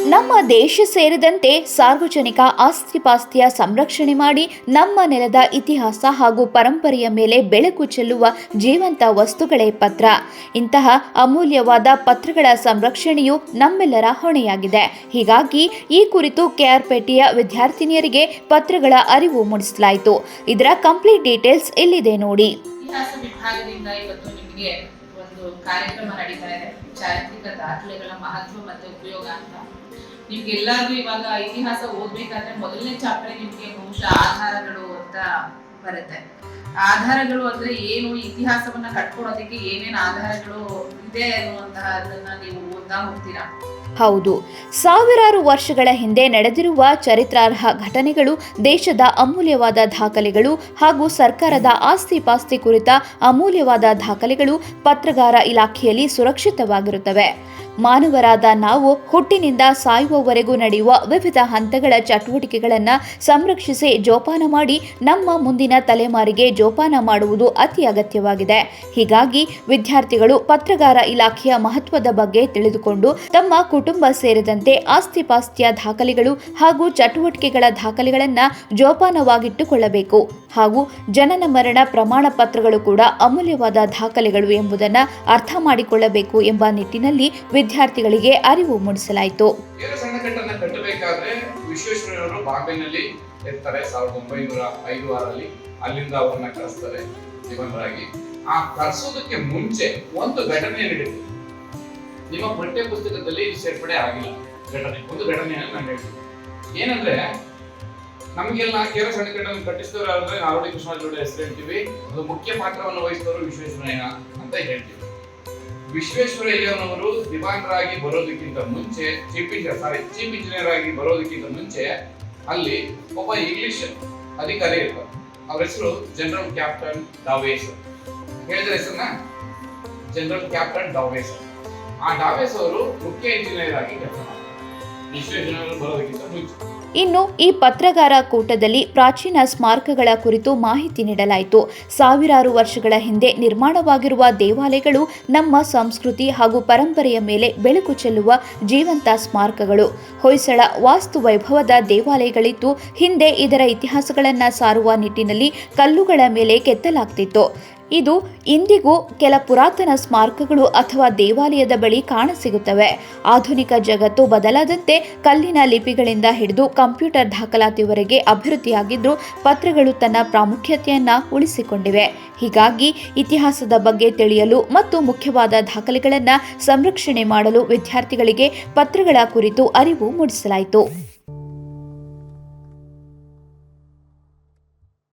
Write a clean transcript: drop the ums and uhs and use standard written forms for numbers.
ನಮ್ಮ ದೇಶ ಸೇರಿದಂತೆ ಸಾರ್ವಜನಿಕ ಆಸ್ತಿಪಾಸ್ತಿಯ ಸಂರಕ್ಷಣೆ ಮಾಡಿ ನಮ್ಮ ನೆಲದ ಇತಿಹಾಸ ಹಾಗೂ ಪರಂಪರೆಯ ಮೇಲೆ ಬೆಳಕು ಚೆಲ್ಲುವ ಜೀವಂತ ವಸ್ತುಗಳೇ ಪತ್ರ. ಇಂತಹ ಅಮೂಲ್ಯವಾದ ಪತ್ರಗಳ ಸಂರಕ್ಷಣೆಯು ನಮ್ಮೆಲ್ಲರ ಹೊಣೆಯಾಗಿದೆ. ಹೀಗಾಗಿ ಈ ಕುರಿತು ಕೆಆರ್ಪೇಟೆಯ ವಿದ್ಯಾರ್ಥಿನಿಯರಿಗೆ ಪತ್ರಗಳ ಅರಿವು ಮೂಡಿಸಲಾಯಿತು. ಇದರ ಕಂಪ್ಲೀಟ್ ಡೀಟೇಲ್ಸ್ ಇಲ್ಲಿದೆ ನೋಡಿ. ಇತಿಹಾಸ ವಿಭಾಗದಿಂದ ಇವತ್ತು ನಿಮಗೆ ಒಂದು ಕಾರ್ಯಕ್ರಮ ನಡೀತಾ ಇದೆ. ಚಾರಿತ್ರಿಕ ದಾಖಲೆಗಳ ಮಹತ್ವ ಮತ್ತು ಉಪಯೋಗ ಅಂತ. ನಿಮ್ಗೆಲ್ಲರಿಗೂ ಇವಾಗ ಇತಿಹಾಸ ಓದ್ಬೇಕಾದ್ರೆ ಮೊದಲನೇ ಚಾಪ್ಟರ್ ನಿಮ್ಗೆ ಬಹುಶಃ ಆಧಾರಗಳು ಅಂತ ಬರುತ್ತೆ. ಆಧಾರಗಳು ಅಂದ್ರೆ ಏನು, ಇತಿಹಾಸವನ್ನ ಕಟ್ಕೊಡೋದಕ್ಕೆ ಏನೇನು ಆಧಾರಗಳು ಇದೆ ಅನ್ನುವಂತಹದನ್ನ ನೀವು ಓದ್ತಾ ಹೋಗ್ತೀರಾ. ಹೌದು, ಸಾವಿರಾರು ವರ್ಷಗಳ ಹಿಂದೆ ನಡೆದಿರುವ ಚರಿತ್ರಾರ್ಹ ಘಟನೆಗಳು, ದೇಶದ ಅಮೂಲ್ಯವಾದ ದಾಖಲೆಗಳು ಹಾಗೂ ಸರ್ಕಾರದ ಆಸ್ತಿ-ಪಾಸ್ತಿ ಕುರಿತ ಅಮೂಲ್ಯವಾದ ದಾಖಲೆಗಳು ಪತ್ರಗಾರ ಇಲಾಖೆಯಲ್ಲಿ ಸುರಕ್ಷಿತವಾಗಿರುತ್ತವೆ. ಮಾನವರಾದ ನಾವು ಹುಟ್ಟಿನಿಂದ ಸಾಯುವವರೆಗೂ ನಡೆಯುವ ವಿವಿಧ ಹಂತಗಳ ಚಟುವಟಿಕೆಗಳನ್ನು ಸಂರಕ್ಷಿಸಿ ಜೋಪಾನ ಮಾಡಿ ನಮ್ಮ ಮುಂದಿನ ತಲೆಮಾರಿಗೆ ಜೋಪಾನ ಮಾಡುವುದು ಅತಿ ಅಗತ್ಯವಾಗಿದೆ. ಹೀಗಾಗಿ ವಿದ್ಯಾರ್ಥಿಗಳು ಪತ್ರಗಾರ ಇಲಾಖೆಯ ಮಹತ್ವದ ಬಗ್ಗೆ ತಿಳಿದುಕೊಂಡು ತಮ್ಮ ಕುಟುಂಬ ಸೇರಿದಂತೆ ಆಸ್ತಿಪಾಸ್ತಿಯ ದಾಖಲೆಗಳು ಹಾಗೂ ಚಟುವಟಿಕೆಗಳ ದಾಖಲೆಗಳನ್ನು ಜೋಪಾನವಾಗಿಟ್ಟುಕೊಳ್ಳಬೇಕು. ಹಾಗೂ ಜನನ ಮರಣ ಪ್ರಮಾಣ ಪತ್ರಗಳು ಕೂಡ ಅಮೂಲ್ಯವಾದ ದಾಖಲೆಗಳು ಎಂಬುದನ್ನು ಅರ್ಥ ಮಾಡಿಕೊಳ್ಳಬೇಕು ಎಂಬ ನಿಟ್ಟಿನಲ್ಲಿ ವಿದ್ಯಾರ್ಥಿಗಳಿಗೆ ಅರಿವು ಮೂಡಿಸಲಾಯಿತು. ಕಟ್ಟಬೇಕಾದ್ರೆ ವಿಶ್ವೇಶ್ವರಯ್ಯನವರು ಬಾಂಬೆನಲ್ಲಿ ಇರ್ತಾರೆ 1905 ಅಲ್ಲಿಂದ ಅವರನ್ನ ಕರೆಸ್ತಾರೆ ದಿವಂಗತರಾಗಿ. ಆ ಕರೆಸೋದಕ್ಕೆ ಮುಂಚೆ ಒಂದು ಘಟನೆ ನಡೀತು. ನಿಮ್ಮ ಪಠ್ಯ ಪುಸ್ತಕದಲ್ಲಿ ಇದು ಸೇರ್ಪಡೆ ಆಗಿಲ್ಲ. ಒಂದು ಘಟನೆಯನ್ನು ನಾನು ಹೇಳ್ತೀನಿ. ಏನಂದ್ರೆ, ನಮಗೆಲ್ಲ ಕೇರಳ ಸಂಘಟನೆ ಕಟ್ಟಿಸಿದವರಾದ್ರೆ ನಾರೋಡಿ ಕೃಷ್ಣರಾಜ ಹೆಸರು ಹೇಳ್ತೀವಿ. ಅದು ಮುಖ್ಯ ಪಾತ್ರವನ್ನು ವಹಿಸಿದವರು ವಿಶ್ವೇಶ್ವರಯ್ಯ ಅಂತ ಹೇಳ್ತೀವಿ. ವಿಶ್ವೇಶ್ವರಯ್ಯನವರು ದಿವಾನರಾಗಿ ಬರೋದಕ್ಕಿಂತ ಮುಂಚೆ ಚೀಫ್ ಇಂಜಿನಿಯರ್ ಆಗಿ ಬರೋದಕ್ಕಿಂತ ಮುಂಚೆ ಅಲ್ಲಿ ಒಬ್ಬ ಇಂಗ್ಲಿಷ್ ಅಧಿಕಾರಿ ಇರ್ತಾರೆ. ಅವ್ರ ಹೆಸರು ಜನರಲ್ ಕ್ಯಾಪ್ಟನ್ ಡಾವೇಸ್. ಹೇಳಿದ್ರೆ ಹೆಸರನ್ನ ಜನರಲ್ ಕ್ಯಾಪ್ಟನ್ ಡಾವೇಸ್. ಆ ಡಾವೇಸ್ ಅವರು ಮುಖ್ಯ ಇಂಜಿನಿಯರ್ ಆಗಿ ಕೆಲಸ ಮಾಡ್ತಾರೆ ವಿಶ್ವೇಶ್ವರಯ್ಯನವರು ಬರೋದಕ್ಕಿಂತ ಮುಂಚೆ. ಇನ್ನು ಈ ಪತ್ರಗಾರ ಕೂಟದಲ್ಲಿ ಪ್ರಾಚೀನ ಸ್ಮಾರಕಗಳ ಕುರಿತು ಮಾಹಿತಿ ನೀಡಲಾಯಿತು. ಸಾವಿರಾರು ವರ್ಷಗಳ ಹಿಂದೆ ನಿರ್ಮಾಣವಾಗಿರುವ ದೇವಾಲಯಗಳು ನಮ್ಮ ಸಂಸ್ಕೃತಿ ಹಾಗೂ ಪರಂಪರೆಯ ಮೇಲೆ ಬೆಳಕು ಚೆಲ್ಲುವ ಜೀವಂತ ಸ್ಮಾರಕಗಳು. ಹೊಯ್ಸಳ ವಾಸ್ತು ವೈಭವದ ದೇವಾಲಯಗಳಿದ್ದು ಹಿಂದೆ ಇದರ ಇತಿಹಾಸಗಳನ್ನು ಸಾರುವ ನಿಟ್ಟಿನಲ್ಲಿ ಕಲ್ಲುಗಳ ಮೇಲೆ ಕೆತ್ತಲಾಗ್ತಿತ್ತು. ಇದು ಇಂದಿಗೂ ಕೆಲ ಪುರಾತನ ಸ್ಮಾರಕಗಳು ಅಥವಾ ದೇವಾಲಯದ ಬಳಿ ಕಾಣಸಿಗುತ್ತವೆ. ಆಧುನಿಕ ಜಗತ್ತು ಬದಲಾದಂತೆ ಕಲ್ಲಿನ ಲಿಪಿಗಳಿಂದ ಹಿಡಿದು ಕಂಪ್ಯೂಟರ್ ದಾಖಲಾತಿವರೆಗೆ ಅಭಿವೃದ್ಧಿಯಾಗಿದ್ದು ಪತ್ರಗಳು ತನ್ನ ಪ್ರಾಮುಖ್ಯತೆಯನ್ನು ಉಳಿಸಿಕೊಂಡಿವೆ. ಹೀಗಾಗಿ ಇತಿಹಾಸದ ಬಗ್ಗೆ ತಿಳಿಯಲು ಮತ್ತು ಮುಖ್ಯವಾದ ದಾಖಲೆಗಳನ್ನು ಸಂರಕ್ಷಣೆ ಮಾಡಲು ವಿದ್ಯಾರ್ಥಿಗಳಿಗೆ ಪತ್ರಗಳ ಕುರಿತು ಅರಿವು ಮೂಡಿಸಲಾಯಿತು.